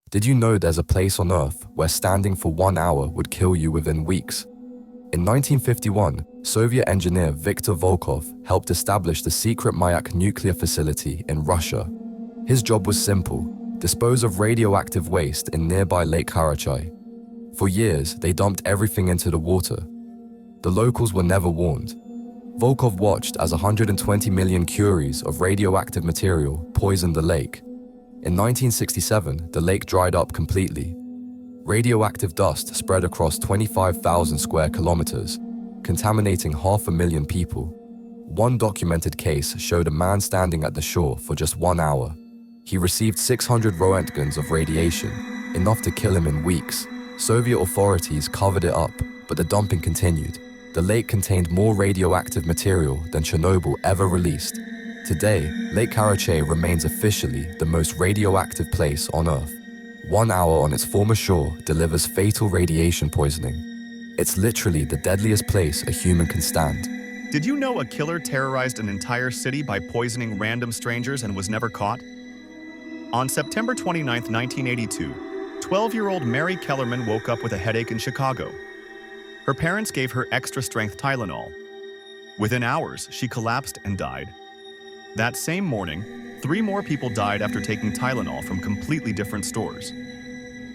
Did you know there's a place on Earth where standing for 1 hour would kill you within weeks? In 1951, Soviet engineer Viktor Volkov helped establish the secret Mayak nuclear facility in Russia. His job was simple: dispose of radioactive waste in nearby Lake Karachay. For years, they dumped everything into the water. The locals were never warned. Volkov watched as 120 million curies of radioactive material poisoned the lake. In 1967, the lake dried up completely. Radioactive dust spread across 25,000 square kilometers, contaminating 500,000 people. One documented case showed a man standing at the shore for just 1 hour. He received 600 roentgens of radiation, enough to kill him in weeks. Soviet authorities covered it up, but the dumping continued. The lake contained more radioactive material than Chernobyl ever released. Today, Lake Karachay remains officially the most radioactive place on Earth. 1 hour on its former shore delivers fatal radiation poisoning. It's literally the deadliest place a human can stand. Did you know a killer terrorized an entire city by poisoning random strangers and was never caught? On September 29, 1982, 12-year-old Mary Kellerman woke up with a headache in Chicago. Her parents gave her extra-strength Tylenol. Within hours, she collapsed and died. That same morning, 3 more people died after taking Tylenol from completely different stores.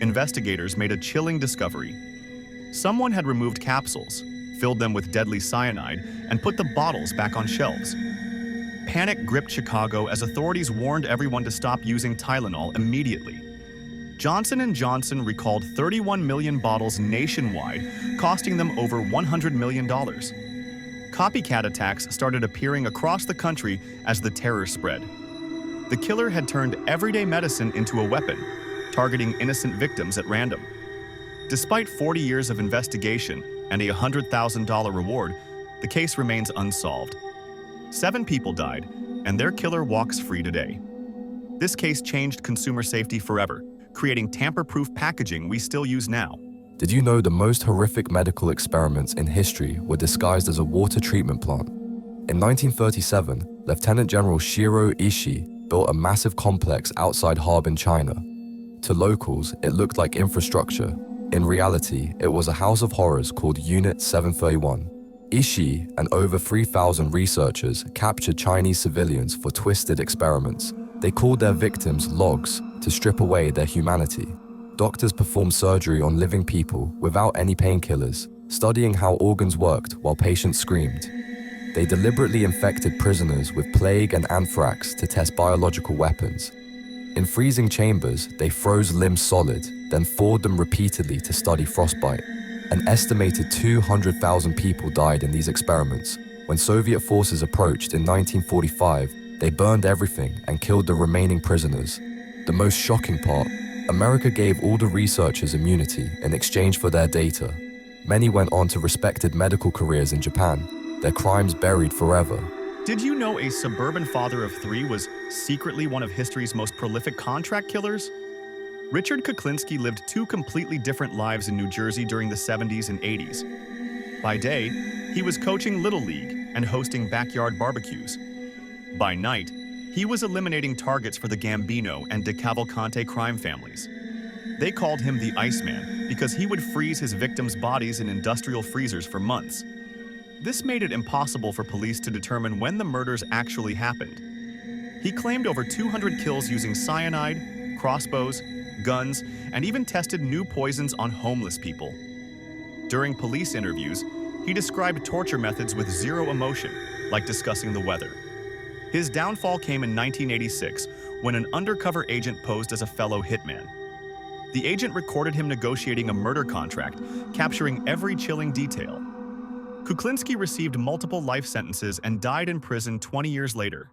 Investigators made a chilling discovery. Someone had removed capsules, filled them with deadly cyanide, and put the bottles back on shelves. Panic gripped Chicago as authorities warned everyone to stop using Tylenol immediately. Johnson & Johnson recalled 31 million bottles nationwide, costing them over $100 million. Copycat attacks started appearing across the country as the terror spread. The killer had turned everyday medicine into a weapon, targeting innocent victims at random. Despite 40 years of investigation and a $100,000 reward, the case remains unsolved. 7 people died, and their killer walks free today. This case changed consumer safety forever, creating tamper-proof packaging we still use now. Did you know the most horrific medical experiments in history were disguised as a water treatment plant? In 1937, Lieutenant General Shiro Ishii built a massive complex outside Harbin, China. To locals, it looked like infrastructure. In reality, it was a house of horrors called Unit 731. Ishii and over 3,000 researchers captured Chinese civilians for twisted experiments. They called their victims logs to strip away their humanity. Doctors performed surgery on living people without any painkillers, studying how organs worked while patients screamed. They deliberately infected prisoners with plague and anthrax to test biological weapons. In freezing chambers, they froze limbs solid, then thawed them repeatedly to study frostbite. An estimated 200,000 people died in these experiments. When Soviet forces approached in 1945, they burned everything and killed the remaining prisoners. The most shocking part, America gave all the researchers immunity in exchange for their data. Many went on to respected medical careers in Japan, their crimes buried forever. Did you know a suburban father of 3 was secretly one of history's most prolific contract killers? Richard Kuklinski lived 2 completely different lives in New Jersey during the 70s and 80s. By day, he was coaching Little League and hosting backyard barbecues. By night, he was eliminating targets for the Gambino and De Cavalcante crime families. They called him the Iceman because he would freeze his victims' bodies in industrial freezers for months. This made it impossible for police to determine when the murders actually happened. He claimed over 200 kills using cyanide, crossbows, guns, and even tested new poisons on homeless people. During police interviews, he described torture methods with zero emotion, like discussing the weather. His downfall came in 1986 when an undercover agent posed as a fellow hitman. The agent recorded him negotiating a murder contract, capturing every chilling detail. Kuklinski received multiple life sentences and died in prison 20 years later.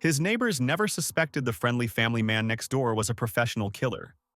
His neighbors never suspected the friendly family man next door was a professional killer.